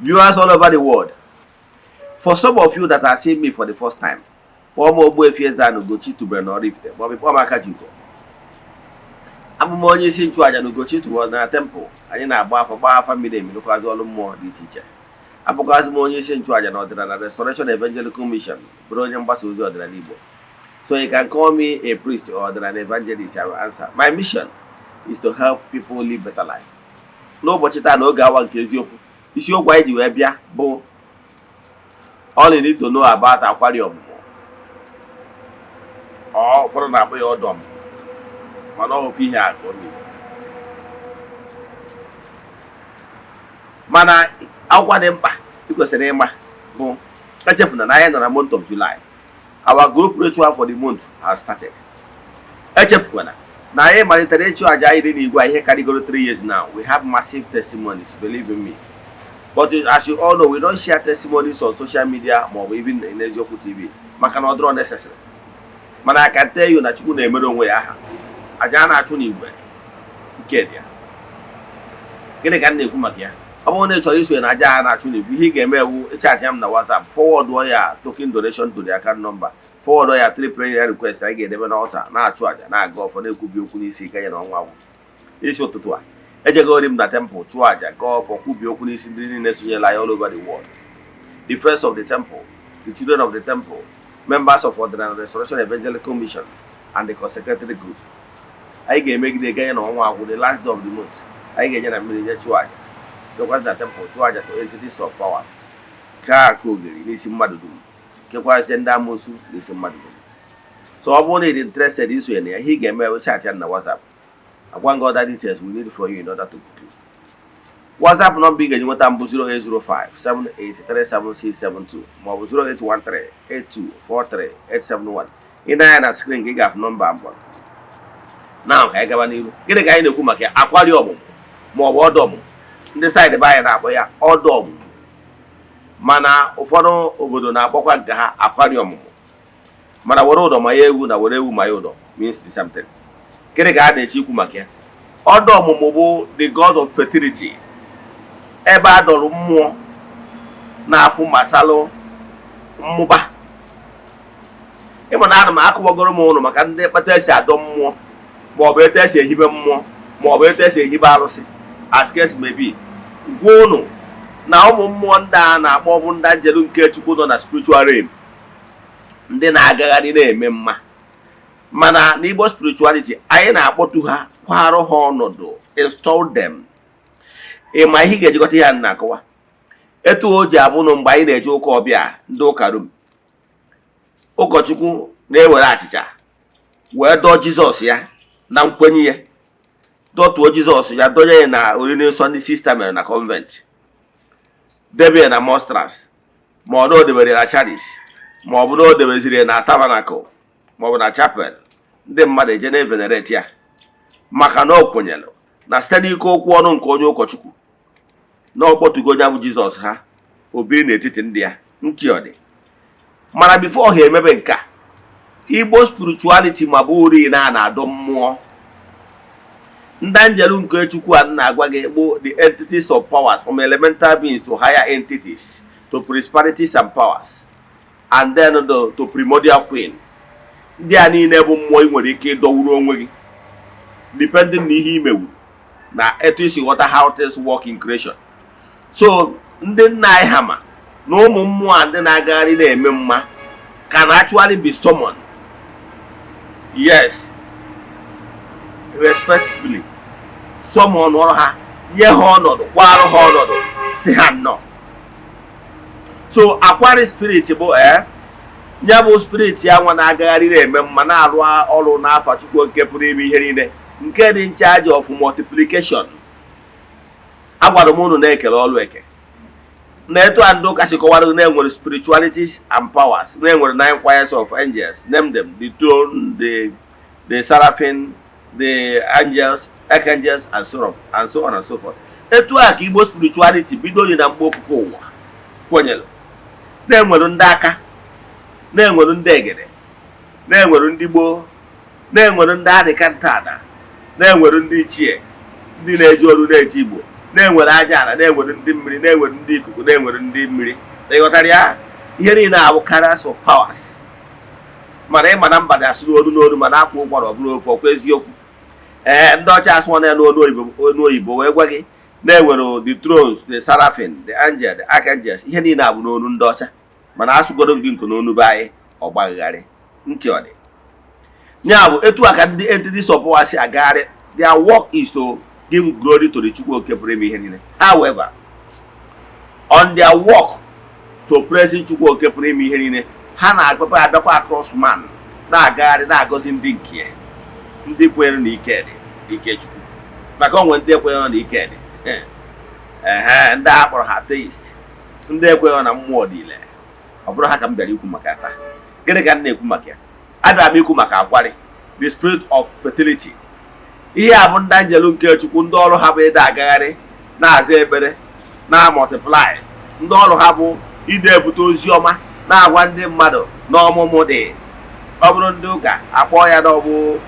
Viewers all over the world, for some of you that are seeing me for the first time, Eze-Ana Ugochi tubelu n'Oraifite ma ọ bụ Ikpọamaka Jugo. Abụ m onye isi nchụaja na Ugochi tubelu na temple. Anyị na-agba afa mmiri emi lụkwazị ọrụ mmụọ dị iche iche. Abụkwazị m onye isi nchụaja na ọdịnala Restoration Evangelical Mission, bụrụ onye mgbasa ozi ọdịnala Igbo. So you can call me a priest or an evangelist. I will answer. My mission is to help people live better life. N'ụbọchị taa n'oge awa nke eziokwu, isiokwu anyị ji wee bịa bụ all you need to know about Akwari-Omumu. Ụfọdụ na-akpọ ya Odo-Omumu, mana ọ bụ ihe akụ mmiri. Mana akwụkwọ dị mkpa ị kwesịrị ịma bụ echefuna na anyị nọ na month of July. Our group ritual for the month has started. Echefukwana na anyị malitere ịchụ aja anyị dị n'igwe ihe karịgoro 3 years now. We have massive testimonies, believe in me. But as you all know, we don't share testimonies on social media or even in Eziokwu TV. Maka na ọ dịrọ necessary. Mana I can tell you na Chukwu na-emere onwe ya aha. Aja na-achụ n'igwe nke dị ya. Gịnị ka m na-ekwu maka ya? Ọ bụrụ na ị chọrọ isonye na aja a na-achụ n'igwe, ihe ị ga-eme ewu ịchaatị m na WhatsApp, forward ya token donation to the account number, forward ya 3 prayer requests anyị ga-edebe n'ọta na-achụ aja na-aga ọfọ na-ekwubi okwu n'isi ike ya na ọnwa agwụ. Isi ụtụtụ a ejegori m na temple chụọ aja gaa ọfọ kwubi okwu n'isi ndị niile sonyela ya all over the world. The friends of the temple, the children of the temple, members of Ordinary Restoration Evangelical Mission, and the consecrated group. Anyị ga-emegide ike ya na ọnwa agwụ the last day of the month. Anyị ga-enye na mmiri nye chụọ aja. Because the temple chụọ aja to entities of powers. Ka aka ogiri n'isi mmadụ dum. Kekwazie ndị amoosu n'isi mmadụ dum. So ọ bụrụ na ị dị interested isonye na ya, ihe ị ga-eme ewe chat ya na WhatsApp. Agwa ngị other details we need for you in order to book you. WhatsApp number ị ga-eji nweta mbụ 08057837672 maọbụ 08138243871. Ị na-anya na screen gị ga-afụ nọmba mbụ. Now ka anyị gaba n'ihu. Gịnị ka anyị na-ekwu maka ya? Akwari-Omumu maọbụ Odo-Omumu. Ndị side be anyị na-akpọ ya Odo-Omumu. Mana ụfọdụ obodo na-akpọkwa nke ha Akwari-Omumu. Mana were ụdọ ma ya ewu na were ewu ma ya ụdọ means the same thing. Gịnị ka a na-eche ikwu maka ya? Odo-Omumu bụ the god of fertility. Ebe a dọrọ mmụọ na-afụ masalụ mmụba. Ịma na ana m akụwagoro m ụnụ maka ndị kpata esi adọ mmụọ maọbụ etu esi ehibe mmụọ maọbụ etu esi ehibe arụsị as case may be. Gwa ụnụ na ụmụ mmụọ ndị a na-akpọ bụ ndị njelu nke Chukwu nọ na spiritual realm, ndị na-agagharị na-eme mma. Mana n'Igbo spirituality anyị na-akpọtu ha kwarụ ha ọnọdụ, install them. Ịma ihe ga-ejikọta ya na-akọwa etu o ji abụ na mgbe anyị na-eje ụka ọbịa ndị ụka rum, ụkọchukwu na-ewere achịcha wee dọọ Jizọs ya na nkwenye ya, dọtuo Jizọs ya donye ya na oriri nsọ ndị sista mere na convent, debe ya na monsters, ma ọ na o debere na charis, ma ọ bụ na o debeziri na tabernacle ma ọ bụ na chapel. Ndị mmadụ eje na-evenerate ya maka na o kwenyere na site n'ike okwu ọnụ nke onye ụkọchukwu na ọkpọtugo onye bụ Jizọs ha obiri n'etiti ndị ya nke ọ dị. Mana before ha emebe nke a, Igbo spirituality ma bụ uri na-adọ mmụọ. Ndị njelu nke Chukwu a na-agwa gị bụ the entities of powers, from elemental beings to higher entities to prosperities and powers, and then to primordial queen. Ndị a niile bụ mmụọ ị nwere ike ịdọwuru onwe gị depending na ihe imewu na etu isi ghọta how things work in creation. So ndị nna anyị ha ma na ụmụ mmụọ a ndị na-agagharị na-eme mma can actually be summoned. Yes, respectfully summon ọrụ ha, nye ha ọnọdụ, kwarụ ha ọnọdụ, si ha nnọọ. So Akwari spirit bụ ya bụ spirit ya nwa na-agagharị na-eme mma na-arụ ọrụ n'afa Chukwu nke pụrụ ime ihe niile, nke dị in charge of multiplication. Agwara m unu na-ekele ọrụ eke na etu a ndị ụka si kọwara na-enwere spiritualities and powers, na-enwere 9 choirs of angels, name them, the throne, the seraphim, the angels, archangels, and so on and so forth. Etu a ka Igbo spirituality bidoro na mgbe okike ụwa kwenyere. Na-enwere ndị aka, na-enwere ndị egede, na-enwere ndị gboo, na-enwere ndị adịka ntada, na-enwere ndị ichie, ndị na-eji ọrụ na-eji Igbo, na-enwere aja ala, na-enwere ndị mmiri, na-enwere ndị ikuku, na-enwere ndị mmiri. Ịghọtara ya? Ihe niile abụ carriers of powers. Mana ịma na mba na-asụ n'olu n'olu ma na-akwụ ụkwara ọ bụla ofu, ọkwa eziokwu. Ndị ọcha asụọ na n'olu oyibo wee gwa gị na-enwere the thrones, the seraphim, the angel, the archangels. Ihe niile abụ n'olu ndị ọcha, mana asụgoro gị nke n'olu be anyị ọgbagharị ntị ọ dị. Ya bụ etu a ka ndị entities of power si agagharị. Their work is to give glory to the Chukwu oke pụrụ ime ihe niile. However, on their work to praise Chukwu oke pụrụ ime ihe niile, ha na-agbakwa abịakwa across man, na-agagharị na-agọzi ndị nke ndị kwere na ike dị ike Chukwu. Maka onwe ndị ekweghị na ike dị ndị a kpọrọ ha atheist, ndị ekweghị na mmụọ dị ile. Ọ bụrụ ha ka m bịara ikwu maka taa. Gịnị ka m na-ekwu maka ya? Abịara m ikwu maka Akwari, the spirit of fertility. Ihe a bụ ndị anjelu nke Chukwu, ndị ọrụ ha bụ ịda agagharị na-aza ekpere na multiply. Ndị ọrụ ha bụ ide ebute ozi ọma na-agwa ndị mmadụ na ọmụmụ dị. Ọ bụrụ ndị ụka akpọọ ya na ọ bụ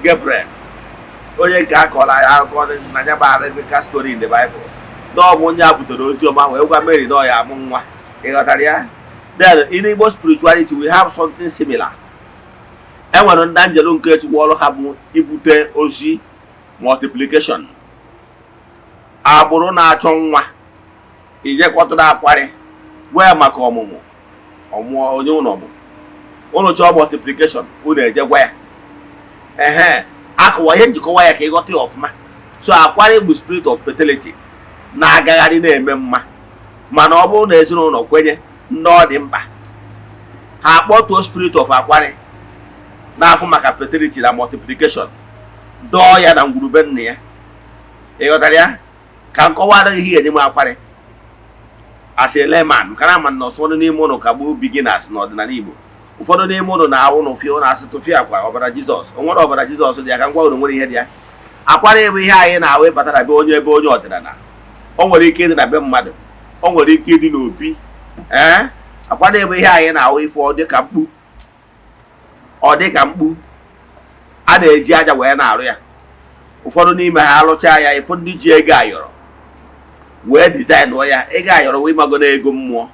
Gabriel, onye nke akọrọ ya akụkọ na ya bụ biblical story in the Bible, na ọ bụ onye a butere ozi ọma wee gwa Mary na ọ ya amụ nwa. Ịghọtara ya? Then in Igbo spirituality we have something similar. Enwere ndị anjelu nke Chukwu ọrụ ha bụ ibute ozi multiplication. Agbụrụ na-achọ nwa ijekọtara Akwari wee maka ọmụmụ onye ụlọ chọọ multiplication, unu ejegwa ya akụwa ihe njikọwa ya ka ịghọta ya ọfụma. So Akwari bụ spirit of fertility na-agagharị na-eme mma. Mana ọ bụrụ na ezinụlọ kwenye ndị ọ dị mkpa, ha akpọtuo spirit of Akwari na-afụ maka fertility na multiplication, dọọ ya na ngwurube nna ya. Ịghọtara ya? Ka nkọwara ihe enye m Akwari as a layman, kana ma na ụfọdụ n'ime ụlọ ka bụ beginners n'ọdịnala Igbo. Ụfọdụ n'ime ụlọ na-awụ n'ụfịa na-asị tụfịa akwa ọbara Jizọs. O nwere ọbara Jizọs dị ya ka ngwa ụlọ nwere ihe dị ya. Akwari bụ ihe anyị na-awụ ịbatara be onye ọdịnala. O nwere ike ịdị na be mmadụ, o nwere ike ịdị n'obi. Akwari bụ ihe anyị na-awụ ife ọ dị ka mkpu a na-eji aja wee na-arụ ya. Ụfọdụ n'ime ha alụchaa ya, ịfụ ndị ji ego ayọrọ wee design ya. Ego ayọrọ wee mago na ego mmụọ.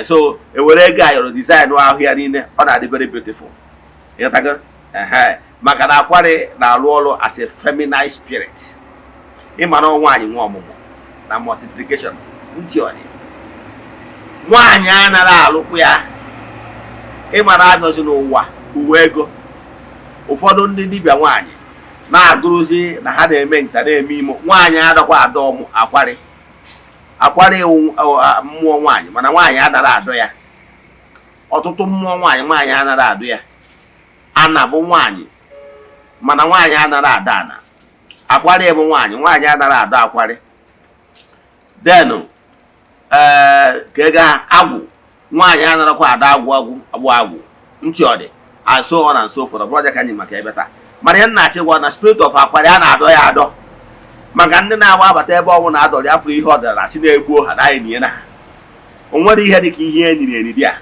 So ewere ego ayọrọ design ahụ ya niile, ọ na-adị very beautiful. Ịghọtago? Maka na Akwari na-alụ ọrụ as a feminine spirit. Ịma na nwaanyị nwa ọmụmụ na multiplication ntị ọ dị. Nwaanyị anaghị alụkwu ya. Ịma na agọzi n'ụwa uwe ego. Ụfọdụ ndị dibịa nwaanyị na-agụrụzi na ha na-eme nta na-eme imo. Nwaanyị adọkwa adọ Akwari. Akwari mmụọ nwaanyị, mana nwaanyị anaghị adọ ya. Ọtụtụ mmụọ nwaanyị anaghị adọ ya. Ana bụ nwaanyị, mana nwaanyị anaghị adọ ana. Akwari bụ nwaanyị anaghị adọ Akwari. Then ka ego agwụ, nwaanyị anaghịkwa adọ agwụ ntị ọ dị, and so on and so forth. Ọ bụrụ ka anyị maka ebe taa. Mana ihe nna-achịkwa na spirit of Akwari a na-adọ ya adọ. Maka ndị na-agba abata ebe ọnwụ na-adọrọ afọ ihe ọdịnala si na-egbuo ha na enyi na ha. O nwere ihe dị ka ihe enyi dị a.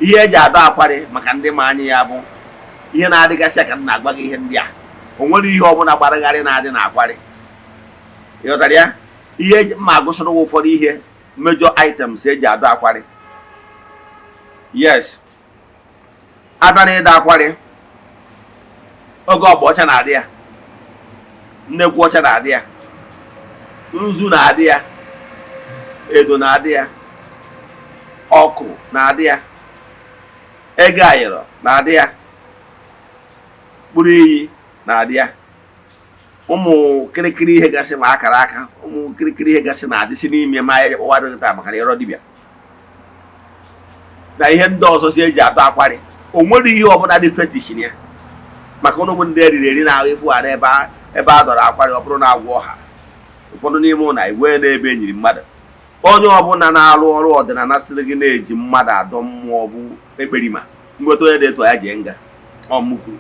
Ihe eji adọ Akwari maka ndị ma anyị ya bụ ihe na-adịgasị ka nna agba gị ihe ndị a. O nwere ihe ọbụla gbaragharị na-adị na Akwari. Ịghọtara ya? Ihe ma agụsịrị ụfọdụ ihe major items eji adọ Akwari. Yes. Abịa na ịdọ Akwari, oge ọgba ọcha na-adị ya, nnekwu ọcha na-adị ya, nzu na-adị ya, edo na-adị ya, ọkụ na-adị ya, ego ayọrọ na-adị ya, mkpụrụ iyi na-adị ya, ụmụ kirikiri ihe gasị ma akara aka, ụmụ kirikiri ihe gasị na-adịsị n'ime ma ya kpọwadịghị taa maka na ịrọ dibịa na ihe ndị ọzọ si eji adọ Akwari. O nwere ihe ọbụla dị fetish ya, maka ụmụ ndị eriri eri na ahụ ịfụghara ebe a dọrọ Akwari. Ọ bụrụ na agwọ ha ụfọdụ n'ime ụlọ iwe n'ebe e nyiri mmadụ. Onye ọbụla na-alụ ọrụ ọdịnala sịrị gị na-eji mmadụ adọ mmụọ bụ ekperima. Nweta onye dị etu ya jee nga ọmụkwuru.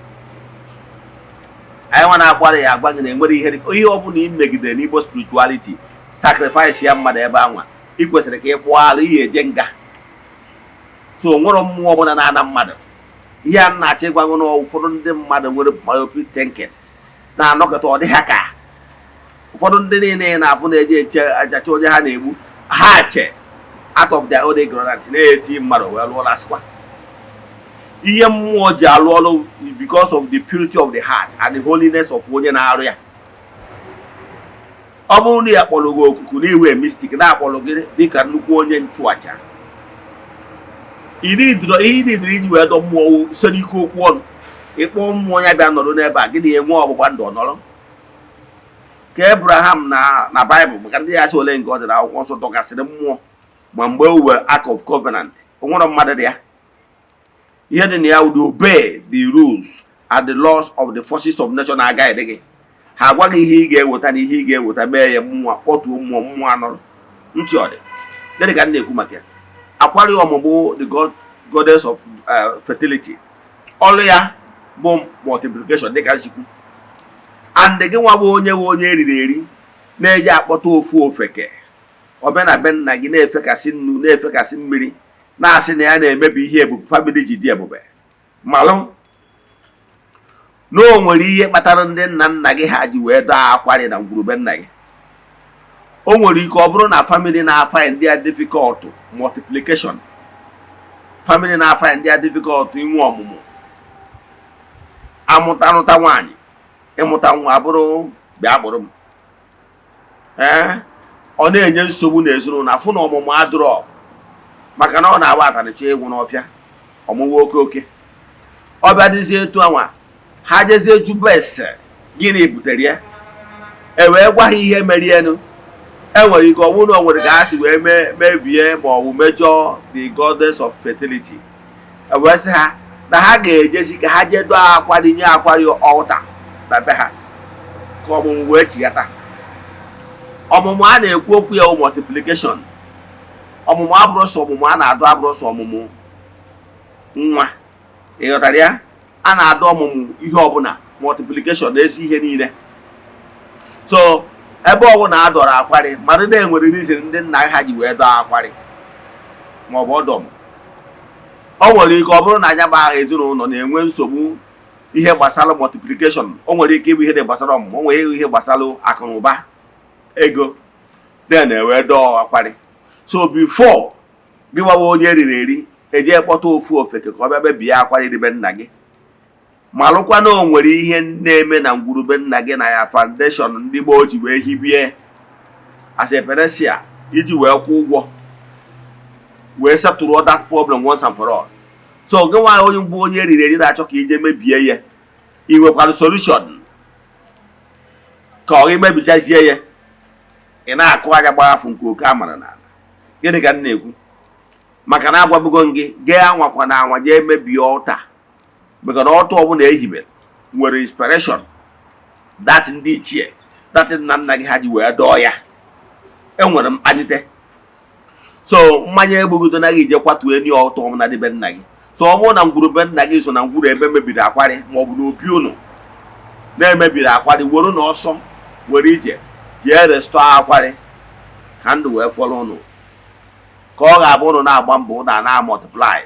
Anyị nwa na-Akwari ya agwa gị na enwere ihe ọbụla ị megidere n'Igbo spirituality, sacrifice ya mmadụ ebe anwa, ị kwesịrị ka ị kpụọ alụ ihe eje nga. So nwere mmụọ ọbụla na-ana mmadụ. Ihe a na-achọ ịgwago na ụfọdụ ndị mmadụ nwere myopic thinking na-anọkọta ọ dị ha ka ụfọdụ ndị niile na-afụ na-eje eche ajacha onye ha na-egbu ha che out of their own ignorance na-eti mmadụ wee lụọla sịkwa ihe mmụọ ji alụ ọlụ because of the purity of the heart and the holiness of onye na-arụ ya. Ọ bụrụ na ya kpọrọ gị okuku na iwe mistik na-akpọrọ gị dịka nnukwu onye nchụaja, ihe idiri iji wee dọ mmụọ so n'ike okwu ọnụ ịkpọ mmụọ ya bịa nọrọ n'ebe a gị na-enwe ọgbụgba ndụ ọnọrọ ka Abraham na Baịbụl maka ndị ya sị ole nke ọ dị na akwụkwọ nsọ dọgasịrị mmụọ ma mgbe o were Ark of Covenant o nwere mmadụ dị ya. Ihe dị na ya would obey the rules and the laws of the forces of nature na-aga gị. Ha agwa gị ihe ị ga-eweta na ihe ị ga-eweta mee ya mmụọ kpọtuo mmụọ anọrọ nchi ọ dị. Gịnị ka m na-ekwu maka ya? Akwari-Omumu, the goddess of fertility, ọlụ ya bụ multiplication dịka nsikwu. And gị nwa bụ onye eriri eri na-eji akpọta ofu ofeke ọbịa na be nna gị na-efekasị nnu na-efekasị mmiri na-asị na ya na-emebi ihe ebube famili ji dị ebube. Malụ na o nwere ihe kpatara ndị nna nna gị ha ji wee dọọ akwari na ngwurube nna gị. O nwere ike ọ bụrụ na famili na-afa ndị a difficult multiplication, famili na-afa ndị a difficult inwe ọmụmụ, amụta nwaanyị, ịmụta nwa abụrụ bịa kpụrụ m. Ọ na-enye nsogbu n'ezinụlọ afụ na ọmụmụ adụrọ maka na ọ na-agba atanicha egwu n'ọfịa ọmụmụ oke. Ọ bịa dịzie etu anwa ha jezie juba ese gịnị butere ya e wee gwa ha ihe merienu. Enwere ike ọ bụrụ na o nwere ka ha si wee mebie ma ọ bụ mejọ the goddess of fertility. E wee sị ha na ha ga-ejesi ka ha jee dọọ akwari nye akwari altar na be ha ka ọmụmụ wee chighata. Ọmụmụ a na-ekwu okwu ya multiplication. Ọmụmụ abụrụ sọ ọmụmụ a na-adụ abụrụ sọ ọmụmụ nwa. Ị ghọtara ya? A na-adụ ọmụmụ ihe ọbụla multiplication na-esi ihe niile. So ebe ọbụla a dọrọ akwari mmadụ na-enwere reason ndị nna ha ji wee dọọ akwari maọbụ ọdọm. O nwere ike ọ bụrụ na anya bụ agha ezinụlọ na-enwe nsogbu ihe gbasara multiplication. O nwere ike ịbụ ihe dị gbasara ọmụmụ, o nwere ihe gbasara akụ na ụba ego then wee dọọ akwari. So before gị gbawa onye eriri eri eje kpọta ofu ofeke ka ọ bịa bebie akwari dịbe nna gị. Ma lụkwa na o nwere ihe na-eme na ngwurube nna gị na ya foundation ndị gboo ji wee hibie as a penesia iji wee kwụ ụgwọ wee settle that problem once and for all. So gị nwa onye mbụ onye eriri eri na-achọ ka ije mebie ya, i nwekwara solution ka ọ gị mebichazie ya, ị na-akụ anya gbaghafu nke oke amara n'ala. Gịnị ka m na-ekwu? Maka na agwabugo gị gee anwakwa na anwa jee mebie ọta maka na ọta ọbụla ehibere nwere inspiration that ndị ichie that nna nna gị ha ji wee dọọ ya. Enwere mkpanite. So mmanya egbugido na gị je kwatuo enyi ọta ọbụla dịbe nna gị. So ọ bụrụ na ngwurube nna gị so na ngwuru ebe mebiri akwari maọbụ na opi unu na-emebiri akwari were na ọsọ were ije jee restore akwari ka ndụ wee fọrọ ụnụ ka ọ ga-abụ ụnụ na-agba mbọ ụnụ a na-multiply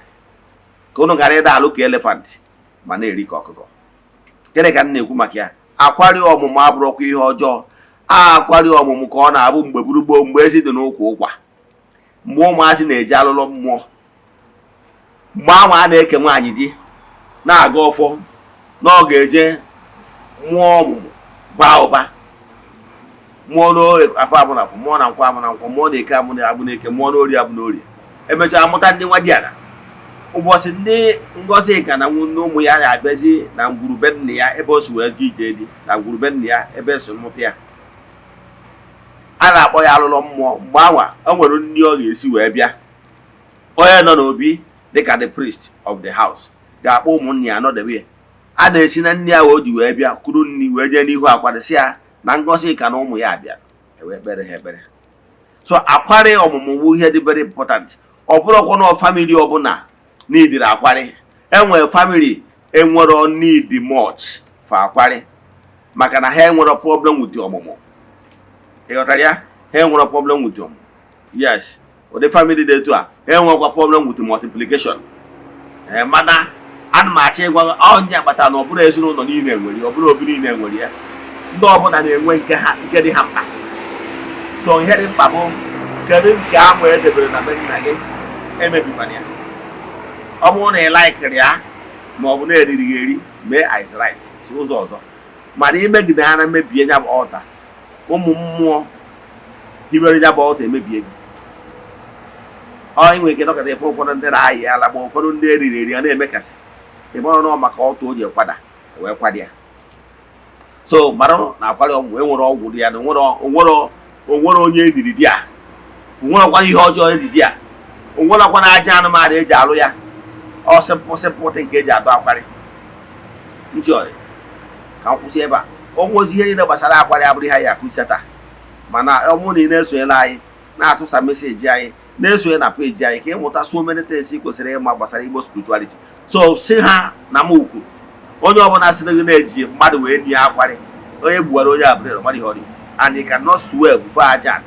ka ụnụ gara ịda alụ ka elefant ma na-eri ka ọkụkọ. Gịnị ka m na-ekwu maka ya? Akwari-Omumu abụrụkwa ihe ọjọọ. Akwari-Omumu ka ọ na-abụ mgbe gburugburu mgbe ezi dị n'ụkwụ ụkwa, mgbe ụmụazị na-eji alụlọ mmụọ, mgbe anwa a na-eke nwaanyị di na-aga ọfọ na ọ ga-eje mmụọ ọmụmụ baa ụba, mmụọ n'afọ abụ na afọ, mmụọ na nkwọ abụ na nkwọ, mmụọ na-eke abụ na abụ na-eke, mmụọ n'ori abụ n'ori. Emechaa amụta ndị nwa diara. Ụbọchị ndị Ngozi ka na ụmụ ya na-abịazi na ngwurube nna ya ebe o si wee dị ije dị na ngwurube nna ya ebe esi mụta ya. A na-akpọ ya alụlọ mmụọ. Mgbe anwa o nwere ndị ọ ga-esi wee bịa. Onye nọ n'obi dịka the priest of the house ga-akpọ ụmụnne ya nọdebe ya. A na-esi na nne ya o ji wee bịa kuru nri wee jee n'ihu akwadịsị ya na Ngozi ka na ụmụ ya abịa ewee kpere ha ekpere. So Akwari-Omumu bụ ihe dị very important. Ọ bụrụkwa na family ọbụla n'idiri akwari. Enwere family enwero need much for akwari maka na ha enwero problem with ọmụmụ. Ị ghọtara ya? Ha enwero problem with ọmụmụ. Yes, ụdị family dị etu a enwekwa problem with multiplication. Mana ana m achọ ịgwa onye akpata na ọ bụrụ ezinụlọ niile nwere, ọ bụrụ obi niile nwere ya. ndị ọbụla na-enwe nke dị ha mkpa. So ihe dị mkpa bụ kedu nke ahụ edebere na be nna gị, emebikwana ya. Ọ bụrụ na ị laikiri ya ma ọ bụ na-eriri gị eri, mee is right, si ụzọ ọzọ. Mana imegide ha na mebie ya bụ ọlta, ụmụ mmụọ hibere ya bụ ọlta emebie gị. Ọ inwe ike nọkọta efe ụfọdụ ndị na-ayị ala ma ụfọdụ ndị eriri eri ya na-emekasị, ịmara nọ maka ọlta o ji kwada wee kwada ya. So mara na Akwari-Omumu enwere ọgwụ dị ya na onwere onye eriri di a, onwerekwana ihe ọjọọ eri di a, onwerekwana aja anụmanụ eji alụ ya. Ọ sịmpụtị nke eji adọ akwari ntị ọrị. Ka m kwụsị ebe a. Onwe ozi ihe niile gbasara akwari abụrụ ha ya akụzicha taa, mana ọ bụrụ na ị na-esonyela anyị na-atụsa meseji anyị, na-esonye na peji anyị ka ịmụta so many things kwesịrị ịma gbasara Igbo spirituality. So si ha na m ukwu, onye ọbụla sị gị na-eji mmadụ wee nye akwari, onye gbuwara onye abụrụ mmadụ ihe ọrị, and you cannot swear before aja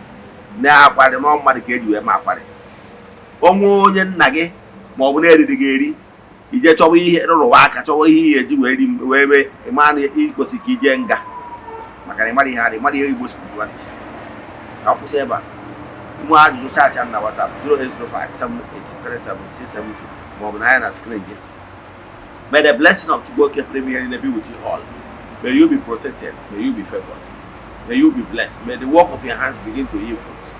na akwari na mmadụ ka eji wee ma akwari. Onwe onye nna gị ma ọ bụ na-eriri gị eri, ije chọwa ihe rụrụwa aka, chọwa ihe eji wee mee ịma na ikwesị ka ije nga maka na ịmara ihe adị, ịmara ihe Igbo spirituality. Ka kwụsị ebe a. Nwa ajụjụ chaatị na WhatsApp 08057837672 ma ọ bụ na anya na screen gị. May the blessing of Chukwu Premier be with you all. May you be protected. May you be favored. May you be blessed. May the work of your hands begin to yield fruit.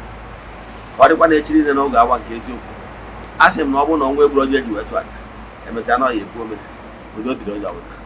Ọ dịkwa na echiri dị n'oge awa nke eziokwu. A sị m na ọ bụrụ na ọnwa egburu onye ji wee chụ aja, emechaa na ọ ya ekwu ome, udo dịrị onye ọbụla.